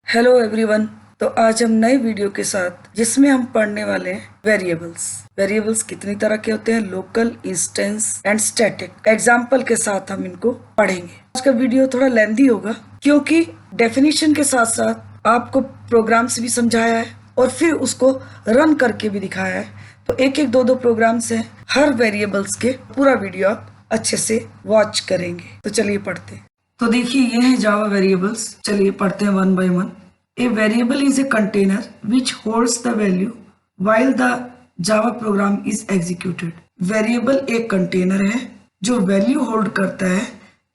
Hello everyone. तो आज हम नए वीडियो के साथ जिसमें हम पढ़ने वाले हैं वेरिएबल्स कितनी तरह के होते हैं, local, instance and static. Example के साथ हम इनको पढ़ेंगे। आज का वीडियो थोड़ा लेंथी होगा क्योंकि डेफिनेशन के साथ साथ आपको प्रोग्राम्स भी समझाया है और फिर उसको रन करके भी दिखाया है। तो एक एक दो प्रोग्राम्स हैं हर वेरिएबल्स के। पूरा वीडियो आप अच्छे से वॉच करेंगे। तो चलिए पढ़ते हैं। तो देखिए ये है जावा वेरिएबल्स। चलिए पढ़ते हैं one by one. A variable is a container which holds the value while the Java program is executed. Variable एक कंटेनर है जो वैल्यू होल्ड करता है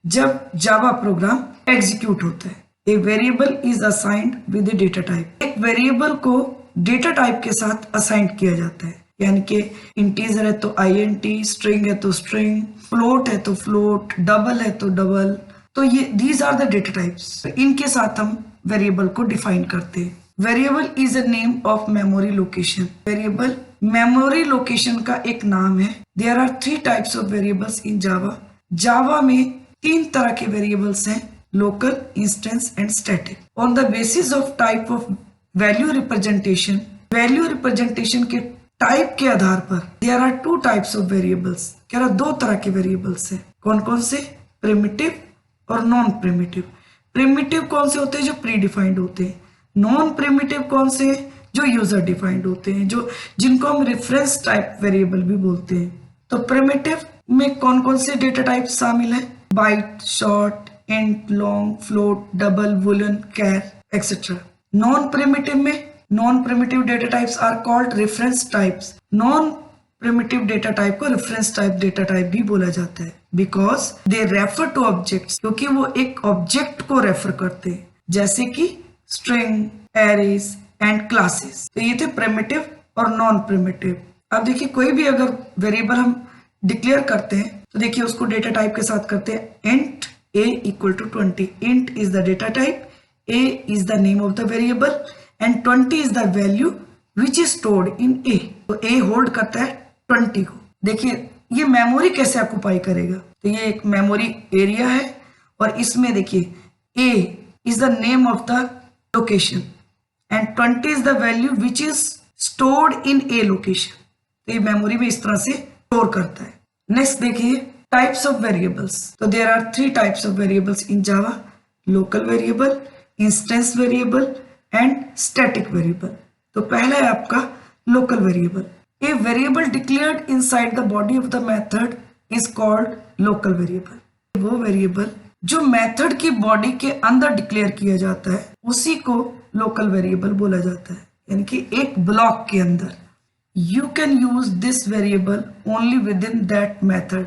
जब जावा प्रोग्राम एग्जीक्यूट होता है। A variable is assigned with A data type. एक variable को डेटा टाइप के साथ असाइन किया जाता है, यानी कि इंटीजर है तो int, स्ट्रिंग है तो स्ट्रिंग, फ्लोट है तो फ्लोट, डबल है तो डबल। तो ये these are the data types. इनके साथ हम वेरिएबल को डिफाइन करते हैं। Variable is a name of memory location. Variable memory location का एक नाम है। There are 3 types of variables in Java. Java में 3 तरह के वेरिएबल्स हैं, local, instance and static. On the basis of type of value representation, value representation के टाइप के आधार पर there are 2 types of variables. कह रहा 2 तरह के वेरिएबल्स हैं। कौन कौन से? प्रिमिटिव और नॉन प्रिमिटिव। प्रिमिटिव कौन से होते हैं? जो प्री डिफाइंड होते हैं। नॉन प्रिमिटिव कौन से? जो यूजर डिफाइंड होते हैं, जो जिनको हम रेफरेंस टाइप वेरिएबल भी बोलते हैं। तो प्रिमिटिव में कौन कौन से डेटा टाइप शामिल है? Byte, short, int, long, float, double, boolean, char etcetera. Non primitive में non primitive data types are called reference types. Non primitive data type को रेफरेंस टाइप डेटा टाइप भी बोला जाता है because they refer to objects, क्योंकि वो एक object को रेफर करते हैं, जैसे कि स्ट्रिंग, एरेज एंड क्लासेस। तो ये थे प्रिमिटिव और नॉन प्रिमिटिव। अब देखिए कोई भी अगर वेरिएबल हम डिक्लेयर करते हैं तो देखिए उसको डेटा टाइप के साथ करते हैं। Int a equal to 20। Int is the data type, a is the name of the variable and 20 is the value which is stored in a। तो a होल्ड करता है 20 को। देखिए ये मेमोरी कैसे ऑक्युपाई करेगा? तो ये एक मेमोरी एरिया है और इसमें देखिए a is the name of the location and 20 is the value which is stored in a location. तो ये मेमोरी में इस तरह से स्टोर करता है। नेक्स्ट देखिए टाइप्स ऑफ वेरिएबल्स। तो there are 3 types of variables in Java: local variable, instance variable and static variable. तो पहला है आपका local variable. A variable declared inside the body of the method is called local variable. वो variable जो method की body के अंदर declare किया जाता है उसी को लोकल वेरिएबल बोला जाता है, यानी कि एक ब्लॉक के अंदर। You can use this variable only with in that method.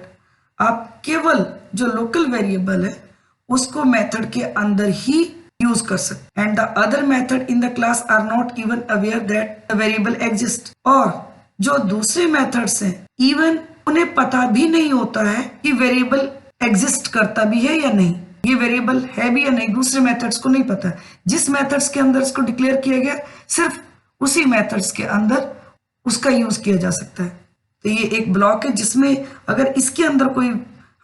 आप केवल जो लोकल वेरिएबल है उसको मेथड के अंदर ही यूज कर सकते। And the other method in the class are not even aware that the variable exist. और जो दूसरे मेथड्स हैं इवन उन्हें पता भी नहीं होता है कि वेरिएबल एग्जिस्ट करता भी है या नहीं, ये वेरिएबल है भी या नहीं, दूसरे मेथड्स को नहीं पता। जिस मेथड्स के अंदर इसको डिक्लेयर किया गया सिर्फ उसी मेथड्स के अंदर उसका यूज किया जा सकता है। तो ये एक ब्लॉक है जिसमें अगर इसके अंदर कोई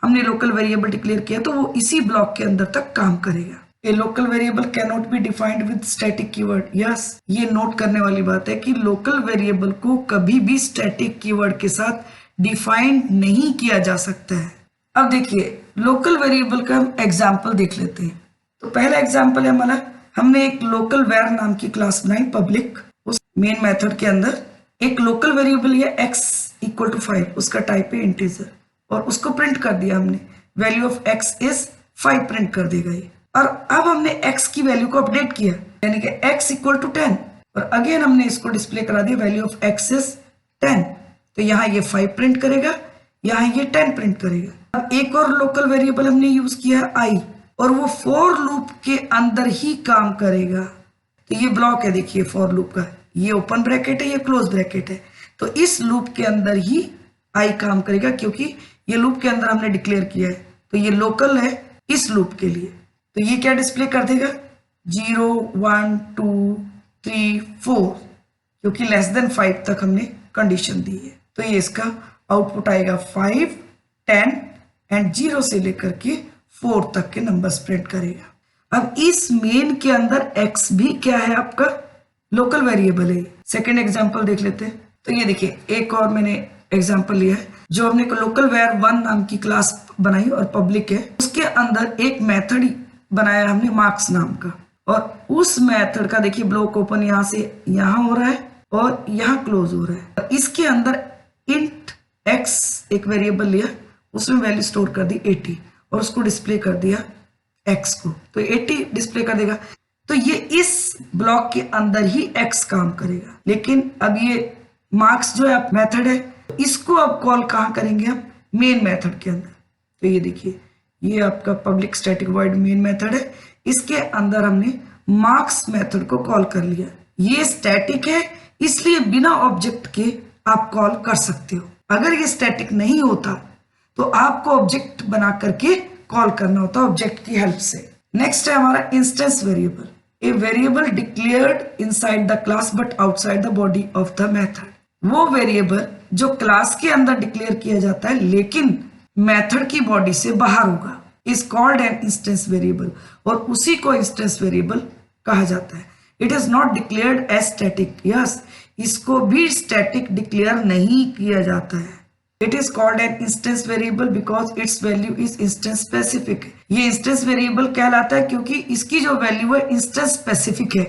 हमने लोकल वेरिएबल डिक्लेयर किया तो वो इसी ब्लॉक के अंदर तक काम करेगा। A local variable cannot be defined with static keyword. Yes, ये नोट करने वाली बात है कि लोकल वेरिएबल को कभी भी स्टैटिक कीवर्ड के साथ डिफाइंड नहीं किया जा सकता है। अब देखिए लोकल वेरिएबल का हम एग्जाम्पल देख लेते हैं। तो पहला एग्जाम्पल है हमारा, हमने एक लोकल वेर नाम की क्लास बनाई पब्लिक। उस मेन मेथड के अंदर एक लोकल वेरिएबल है x इक्वल टू 5, उसका टाइप है इंटीजर, और उसको प्रिंट कर दिया हमने। Value of x is 5 print कर देगा ये। और अब हमने x की वैल्यू को अपडेट किया, यानी कि x इक्वल टू 10, और अगेन हमने इसको डिस्प्ले करा दिया वैल्यू ऑफ x इज 10। तो यहाँ ये 5 प्रिंट करेगा, यहाँ ये 10 प्रिंट करेगा। अब एक और लोकल वेरिएबल हमने यूज किया है i, और वो फॉर लूप के अंदर ही काम करेगा। तो ये ब्लॉक है देखिए फॉर लूप का, ये ओपन ब्रैकेट है, ये क्लोज ब्रैकेट है। तो इस लूप के अंदर ही i काम करेगा क्योंकि ये लूप के अंदर हमने डिक्लेयर किया है। तो ये लोकल है इस लूप के लिए। तो ये क्या डिस्प्ले कर देगा? 0 1 2 3 4, क्योंकि लेस देन 5 तक हमने कंडीशन दी है। तो ये इसका आउटपुट आएगा 5 10 एंड 0 से लेकर के 4 तक के नंबर्स प्रिंट करेगा। अब इस मेन के अंदर x भी क्या है, आपका लोकल वेरिएबल है। सेकेंड एग्जाम्पल देख लेते हैं। तो ये देखिए एक और मैंने एग्जाम्पल लिया है, जो हमने लोकल वेर वन नाम की क्लास बनाई और पब्लिक है, उसके अंदर एक मेथड बनाया हमने मार्क्स नाम का, और उस मेथड का देखिए ब्लॉक ओपन यहाँ से यहाँ हो रहा है और यहाँ क्लोज हो रहा है। इसके अंदर इंट x एक वेरिएबल लिया, उसमें वैल्यू स्टोर कर दी 80 और उसको डिस्प्ले कर दिया x को, तो 80 डिस्प्ले कर देगा। तो ये इस ब्लॉक के अंदर ही x काम करेगा, लेकिन अब ये मार्क्स जो है मेथड है, इसको अब कॉल कहाँ करेंगे हम, मेन मेथड के अंदर। तो ये देखिए ये आपका public static void main method है, इसके अंदर हमने मार्क्स मेथड को कॉल कर लिया। ये स्टैटिक है, इसलिए बिना ऑब्जेक्ट के आप कॉल कर सकते हो। अगर ये स्टैटिक नहीं होता तो आपको ऑब्जेक्ट बना करके कॉल करना होता ऑब्जेक्ट की हेल्प से। नेक्स्ट है हमारा instance variable, a variable declared inside the class but outside the body of the method. वो वेरिएबल जो क्लास के अंदर डिक्लेयर किया जाता है लेकिन मेथड की बॉडी से बाहर होगा, is called an instance variable, और उसी को इंस्टेंस वेरिएबल कहा जाता है। It is not declared as static, yes इसको भी स्टैटिक डिक्लेयर नहीं किया जाता है। It is called an instance variable because its value is instance specific. ये इंस्टेंस वेरिएबल कहलाता है क्योंकि इसकी जो वैल्यू है इंस्टेंस स्पेसिफिक है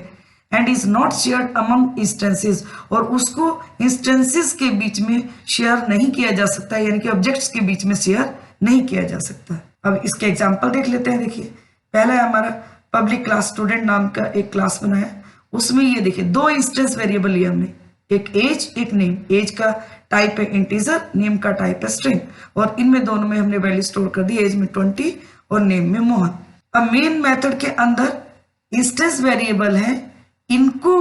and is not shared among instances, और उसको इंस्टेंसेस के बीच में शेयर नहीं किया जा सकता, यानी कि ऑब्जेक्ट्स के बीच में शेयर नहीं किया जा सकता। अब इसके एग्जांपल देख लेते हैं। देखिए पहला है हमारा पब्लिक क्लास स्टूडेंट नाम का एक क्लास बनाया, उसमें ये देखिए दो इंस्टेंस वेरिएबल लिया हमने, एक एज एक नेम। एज का टाइप है इंटीजर, नेम का टाइप है स्ट्रिंग, और इनमें दोनों में हमने वैल्यू स्टोर कर दी, एज में 20 और नेम में मोहन। अब मेन मेथड के अंदर इंस्टेंस वेरिएबल है, इनको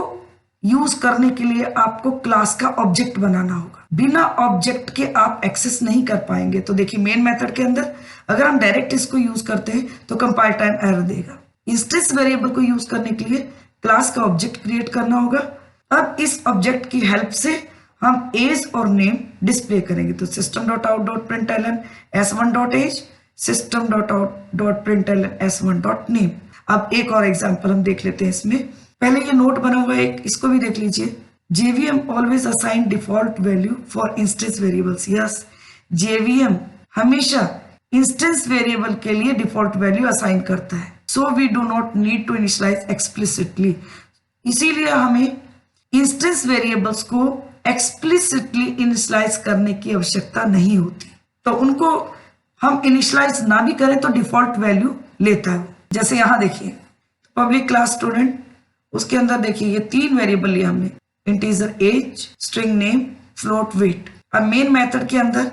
यूज करने के लिए आपको क्लास का ऑब्जेक्ट बनाना होगा। बिना ऑब्जेक्ट के आप एक्सेस नहीं कर पाएंगे। तो देखिए मेन मेथड के अंदर अगर हम डायरेक्ट इसको यूज करते हैं तो कंपाइल टाइम एरर देगा। इंस्टेंस वेरिएबल को यूज करने के लिए क्लास का ऑब्जेक्ट क्रिएट करना होगा। अब इस ऑब्जेक्ट की हेल्प से हम एज और नेम डिस्प्ले करेंगे। तो system.out.println s1.age, system.out.println s1.name। अब एक और एग्जांपल हम देख लेते हैं इसमें। पहले ये नोट बना हुआ है एक, इसको भी देख लीजिए। JVM always assign default value for instance variables. Yes JVM हमेशा इंस्टेंस वेरिएबल के लिए डिफॉल्ट वैल्यू असाइन करता है। So we do not need to initialize explicitly, इसीलिए हमें इंस्टेंस वेरिएबल्स को एक्सप्लिसिटली इनिशियलाइज करने की आवश्यकता नहीं होती। तो उनको हम इनिशियलाइज ना भी करें तो डिफॉल्ट वैल्यू लेता है। जैसे यहाँ देखिए पब्लिक क्लास स्टूडेंट, उसके अंदर देखिए ये तीन वेरिएबल लिया हमने, integer age, string name, float weight. अब मेन मेथड के अंदर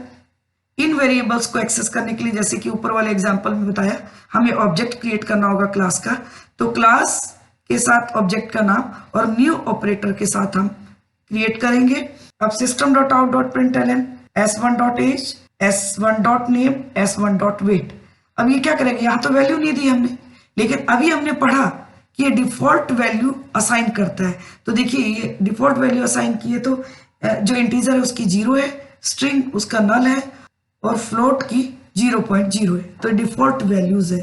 इन वेरिएबल्स को एक्सेस करने के लिए, जैसे कि ऊपर वाले एग्जांपल में बताया, हमें ऑब्जेक्ट क्रिएट करना होगा क्लास का। तो क्लास के साथ ऑब्जेक्ट का नाम और न्यू ऑपरेटर के साथ हम क्रिएट करेंगे। अब system.out.println s1.age, s1.name, s1.weight। अब ये क्या करेंगे, यहाँ तो वैल्यू नहीं दी हमने, लेकिन अभी हमने पढ़ा कि ये डिफॉल्ट वैल्यू असाइन करता है। तो देखिए ये डिफॉल्ट वैल्यू असाइन किए तो जो इंटीजर है उसकी 0 है, स्ट्रिंग उसका नल है और फ्लोट की 0.0 है। तो डिफॉल्ट वैल्यूज है।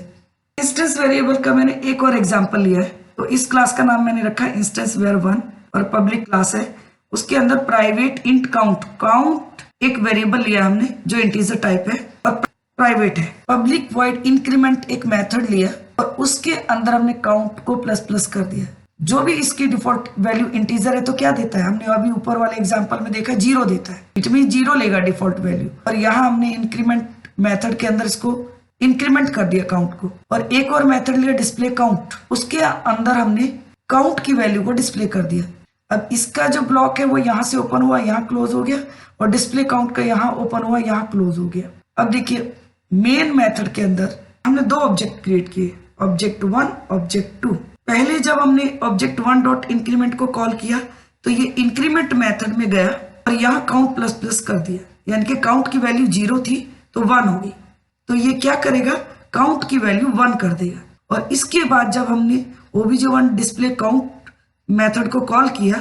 इंस्टेंस वेरिएबल का मैंने एक और एग्जांपल लिया है। तो इस क्लास का नाम मैंने रखा है इंस्टेंस वेर वन और पब्लिक क्लास है। उसके अंदर प्राइवेट इंट काउंट, काउंट एक वेरिएबल लिया हमने जो इंटीजर टाइप है और प्राइवेट है। पब्लिक वॉइड इंक्रीमेंट एक मेथड लिया और उसके अंदर हमने काउंट को प्लस प्लस कर दिया। जो भी इसकी डिफॉल्ट वैल्यू इंटीजर है तो क्या देता है, हमने अभी ऊपर वाले एग्जांपल में देखा 0 देता है, इट मीन 0 लेगा डिफॉल्ट वैल्यू। और यहाँ हमने इंक्रीमेंट मेथड के अंदर इसको इंक्रीमेंट कर दिया काउंट को। और एक और मेथड लिया डिस्प्ले काउंट, उसके अंदर हमने काउंट की वैल्यू को डिस्प्ले कर दिया। अब इसका जो ब्लॉक है वो यहाँ से ओपन हुआ, यहाँ क्लोज हो गया, और डिस्प्ले काउंट का यहाँ ओपन हुआ, यहाँ क्लोज हो गया। अब देखिए मेन मेथड के अंदर हमने दो ऑब्जेक्ट क्रिएट किए, ऑब्जेक्ट 1, ऑब्जेक्ट 2। पहले जब हमने ऑब्जेक्ट 1 डॉट इंक्रीमेंट को कॉल किया तो ये इंक्रीमेंट मेथड में गया और यहाँ काउंट प्लस प्लस कर दिया, यानी कि काउंट की वैल्यू 0 थी तो 1 हो गई। तो ये क्या करेगा, काउंट की वैल्यू 1 कर देगा। और इसके बाद जब हमने obj1 डिस्प्ले काउंट मेथड को कॉल किया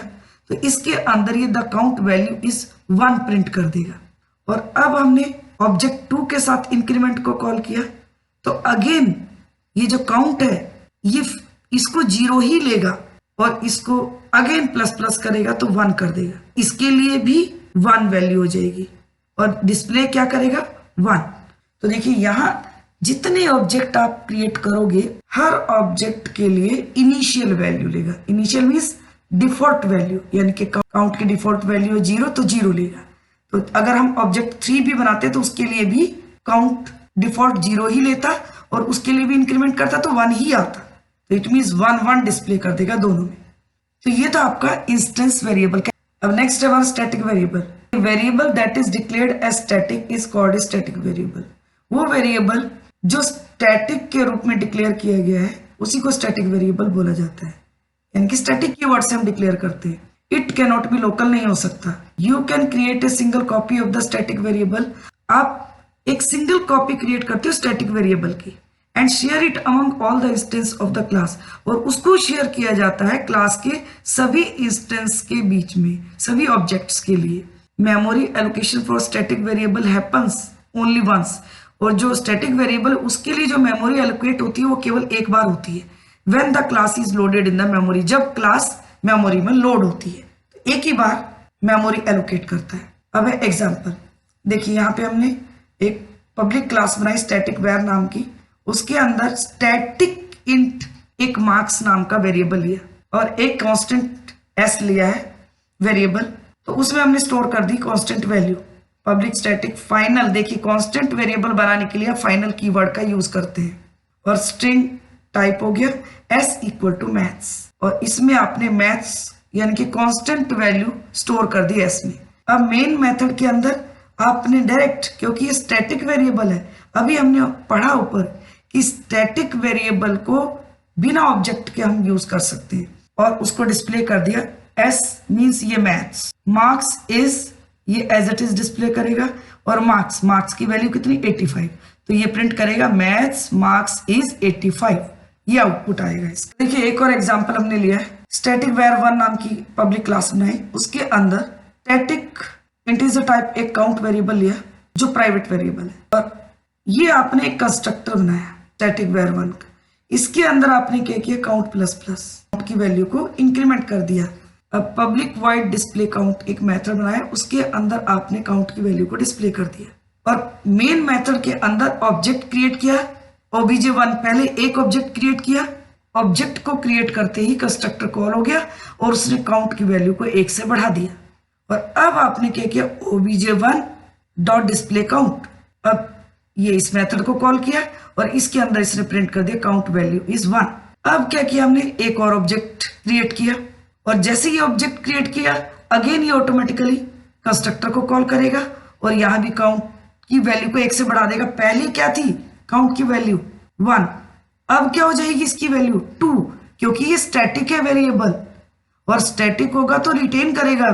तो इसके अंदर ये the count value is 1 print कर देगा। और अब हमने ऑब्जेक्ट 2 के साथ इंक्रीमेंट को कॉल किया तो अगेन ये जो काउंट है ये इसको 0 ही लेगा और इसको अगेन प्लस प्लस करेगा तो 1 कर देगा, इसके लिए भी 1 वैल्यू हो जाएगी और डिस्प्ले क्या करेगा 1। तो देखिए यहाँ जितने ऑब्जेक्ट आप क्रिएट करोगे हर ऑब्जेक्ट के लिए इनिशियल वैल्यू लेगा। इनिशियल मीन्स डिफॉल्ट वैल्यू, यानी कि काउंट की डिफॉल्ट वैल्यू 0 तो 0 लेगा। तो अगर हम ऑब्जेक्ट 3 भी बनाते तो उसके लिए भी काउंट डिफॉल्ट 0 ही लेता और उसके लिए भी इंक्रीमेंट करता तो 1 ही आता। तो इट मीन्स 1 1 डिस्प्ले कर देगा दोनों में। तो ये तो आपका इंस्टेंस वेरिएबल। अब नेक्स्ट है हमारा static variable. Variable that is declared as static is called static variable. वो वेरिएबल जो स्टैटिक के रूप में डिक्लेयर किया गया है उसी को स्टैटिक वेरिएबल बोला जाता है, यानी कि स्टैटिक कीवर्ड से हम डिक्लेयर करते हैं। It can not be local नहीं हो सकता। You can create a single copy of the static variable. आप एक सिंगल कॉपी क्रिएट करते हो स्टैटिक वेरिएबल की and share it among all the instance of the class, और उसको शेयर किया जाता है क्लास के सभी इंस्टेंस के बीच में, सभी ऑब्जेक्ट्स के लिए। Memory allocation for static variable happens only once, और जो स्टैटिक वेरिएबल उसके लिए जो मेमोरी एलोकेट होती है वो केवल एक बार होती है। When the class is loaded in the memory, जब क्लास मेमोरी में लोड होती है तो एक ही बार मेमोरी एलोकेट करता है। अब है एग्जांपल। देखिए यहाँ पे हमने एक पब्लिक क्लास बनाई स्टैटिक वेर नाम की, उसके अंदर स्टैटिक इंट एक मार्क्स नाम का वेरिएबल लिया और एक कांस्टेंट एस लिया है वेरिएबल, तो उसमें हमने स्टोर कर दी constant value. Public static final, देखिए कांस्टेंट वेरिएबल बनाने के लिए फाइनल कीवर्ड का यूज करते हैं। और स्ट्रिंग टाइप हो गया एस इक्वल टू मैथ्स, और इसमें आपने मैथ्स यानी कि कांस्टेंट वैल्यू स्टोर कर दी एस में। अब मेन मेथड के अंदर आपने डायरेक्ट, क्योंकि ये स्टैटिक वेरिएबल है, अभी हमने पढ़ा ऊपर कि स्टैटिक वेरिएबल को बिना ऑब्जेक्ट के हम यूज कर सकते हैं, और उसको डिस्प्ले कर दिया एस मींस ये मैथ्स, मार्क्स इज ये एज इट इज डिस्प्ले करेगा, और मार्क्स की वैल्यू कितनी 85, तो ये प्रिंट करेगा मैथ्स मार्क्स इज 85, ये आउटपुट आएगा इसका। देखिए एक और एग्जांपल हमने लिया है, स्टैटिक वेर 1 नाम की पब्लिक क्लास बनाई, उसके अंदर स्टैटिक इंटीजर टाइप एक काउंट वेरिएबल लिया जो प्राइवेट वेरिएबल है, और ये आपने एक कंस्ट्रक्टर बनाया स्टैटिक वेर 1 का। इसके अंदर आपने क्या किया काउंट प्लस प्लस काउंट की वैल्यू को इंक्रीमेंट कर दिया। अब पब्लिक वॉइड डिस्प्ले काउंट एक मेथड बनाया, उसके अंदर आपने काउंट की वैल्यू को डिस्प्ले कर दिया, और मेन मेथड के अंदर ऑब्जेक्ट क्रिएट किया obj1, पहले एक ऑब्जेक्ट क्रिएट किया, ऑब्जेक्ट को क्रिएट करते ही कंस्ट्रक्टर कॉल हो गया और उसने काउंट की वैल्यू को 1 से बढ़ा दिया। और अब आपने क्या किया obj1 डॉट डिस्प्ले काउंट, अब ये इस मेथड को कॉल किया और इसके अंदर इसने प्रिंट कर दिया काउंट वैल्यू इज 1। अब क्या किया हमने एक और ऑब्जेक्ट क्रिएट किया, और जैसे ये ऑब्जेक्ट क्रिएट किया अगेन ये ऑटोमेटिकली कंस्ट्रक्टर को कॉल करेगा और यहां भी काउंट की वैल्यू को 1 से बढ़ा देगा। पहले क्या थी काउंट की वैल्यू 1, अब क्या हो जाएगी इसकी वैल्यू 2, क्योंकि ये स्टैटिक है वेरिएबल, और स्टैटिक होगा तो रिटेन करेगा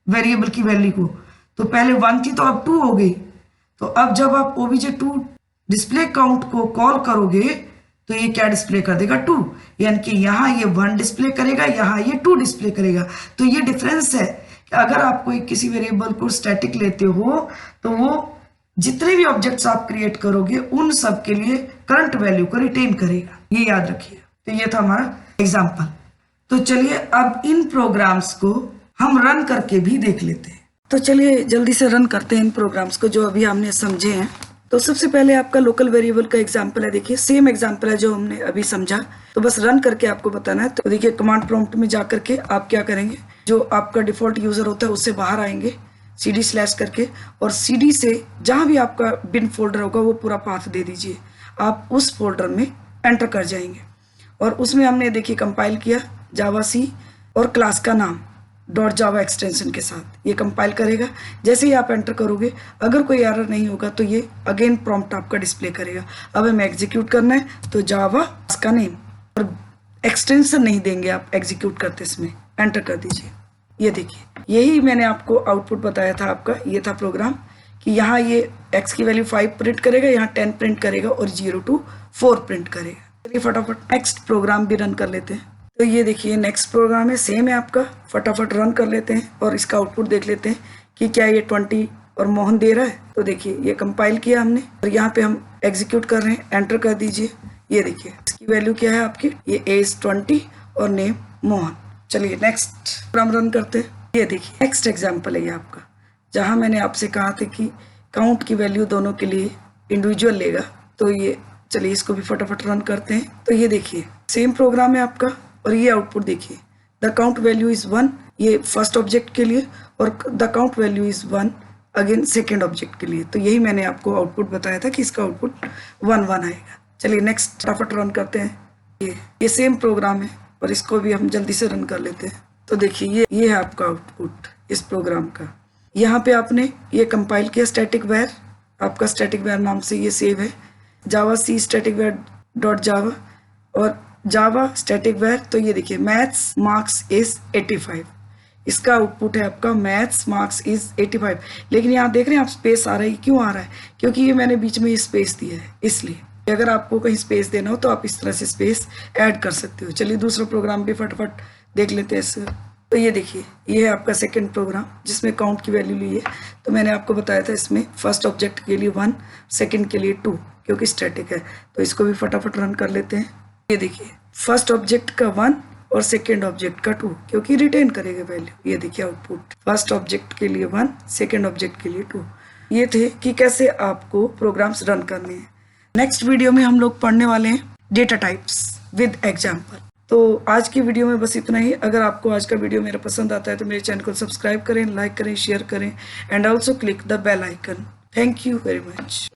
वेरिएबल की वैल्यू को। तो पहले 1 थी तो अब 2 हो गई। तो अब जब आप obj2 डिस्प्ले काउंट को कॉल करोगे तो ये क्या डिस्प्ले कर देगा 2, यानी कि यहाँ ये 1 डिस्प्ले करेगा, यहाँ ये 2 डिस्प्ले करेगा। तो ये डिफरेंस है कि अगर आप कोई किसी वेरिएबल को स्टैटिक लेते हो तो वो जितने भी ऑब्जेक्ट्स आप क्रिएट करोगे उन सब के लिए करंट वैल्यू को रिटेन करेगा, ये याद रखिए। तो ये था हमारा एग्जांपल। तो चलिए अब इन प्रोग्राम्स को हम रन करके भी देख लेते हैं। तो चलिए जल्दी से रन करते हैं इन प्रोग्राम्स को जो अभी हमने समझे हैं। तो सबसे पहले आपका लोकल वेरिएबल का एग्जांपल है, देखिए सेम एग्जांपल है जो हमने अभी समझा, तो बस रन करके आपको बताना है। तो देखिए कमांड प्रॉम्प्ट में जा करके आप क्या करेंगे, जो आपका डिफॉल्ट यूजर होता है उससे बाहर आएंगे cd/ करके, और cd से जहां भी आपका बिन फोल्डर होगा वो पूरा पाथ दे दीजिए, आप उस फोल्डर में एंटर कर जाएंगे। और उसमें हमने देखिए कंपाइल किया जावा सी और क्लास का नाम .java एक्सटेंशन के साथ, ये कंपाइल करेगा। जैसे ही आप एंटर करोगे अगर कोई एरर नहीं होगा तो ये अगेन प्रॉम्प्ट आपका डिस्प्ले करेगा। अब हमें एग्जीक्यूट करना है तो जावा का नेम और एक्सटेंशन नहीं देंगे आप एग्जीक्यूट करते इसमें, एंटर कर दीजिए। ये देखिए यही मैंने आपको आउटपुट बताया था, आपका ये था प्रोग्राम कि यहाँ ये x की वैल्यू 5 प्रिंट करेगा, यहाँ 10 प्रिंट करेगा और 0 to 4 प्रिंट करेगा। चलिए फटाफट नेक्स्ट प्रोग्राम भी रन कर लेते हैं। तो ये देखिए नेक्स्ट प्रोग्राम है, सेम है आपका, फटाफट रन कर लेते हैं और इसका आउटपुट देख लेते हैं कि क्या ये 20 और मोहन दे रहा है। तो देखिए ये कंपाइल किया हमने और यहाँ पे हम एग्जीक्यूट कर रहे हैं, एंटर कर दीजिए। ये देखिए इसकी वैल्यू क्या है आपकी, ये एज 20 और नेम मोहन। चलिए नेक्स्ट प्रोग्राम रन करते हैं। ये देखिए नेक्स्ट एग्जाम्पल है ये आपका, जहां मैंने आपसे कहा था कि काउंट की वैल्यू दोनों के लिए इंडिविजुअल लेगा। तो ये चलिए इसको भी फटाफट रन करते हैं। तो ये देखिए सेम प्रोग्राम है आपका और ये आउटपुट देखिए, द काउंट वैल्यू इज 1, ये फर्स्ट ऑब्जेक्ट के लिए, और the count value is 1 again second object के लिए। तो यही मैंने आपको आउटपुट बताया था कि इसका आउटपुट 1 1 आएगा। चलिए नेक्स्ट फटाफट रन करते हैं। ये सेम प्रोग्राम है और इसको भी हम जल्दी से रन कर लेते हैं। तो देखिए ये है आपका आउटपुट इस प्रोग्राम का। यहाँ पे आपने ये कंपाइल किया स्टैटिक वेयर, आपका स्टैटिक वेयर नाम से ये सेव है, जावा सी स्टैटिक वेयर डॉट जावा और जावा स्टैटिक वेयर। तो ये देखिए मैथ्स मार्क्स इज 85, इसका आउटपुट है आपका मैथ्स मार्क्स इज 85। लेकिन यहाँ देख रहे हैं आप स्पेस आ रहा है, क्यों आ रहा है, क्योंकि ये मैंने बीच में ये स्पेस दिया है इसलिए। अगर आपको कहीं स्पेस देना हो तो आप इस तरह से स्पेस ऐड कर सकते हो। चलिए दूसरा प्रोग्राम भी फटाफट देख लेते हैं इससे। तो ये देखिए ये है आपका सेकंड प्रोग्राम जिसमें काउंट की वैल्यू ली है। तो मैंने आपको बताया था इसमें फर्स्ट ऑब्जेक्ट के लिए 1, सेकंड के लिए 2, क्योंकि स्टैटिक है। तो इसको भी फटाफट रन कर लेते हैं। ये देखिए फर्स्ट ऑब्जेक्ट का 1 और सेकेंड ऑब्जेक्ट का 2, क्योंकि रिटेन करेगा वैल्यू। ये देखिए आउटपुट फर्स्ट ऑब्जेक्ट के लिए 1, सेकेंड ऑब्जेक्ट के लिए 2। ये थे कि कैसे आपको प्रोग्राम्स रन करने हैं। नेक्स्ट वीडियो में हम लोग पढ़ने वाले हैं डेटा टाइप्स विद एग्जाम्पल। तो आज की वीडियो में बस इतना ही। अगर आपको आज का वीडियो मेरा पसंद आता है तो मेरे चैनल को सब्सक्राइब करें, लाइक करें, शेयर करें and also click the bell icon. Thank you very much.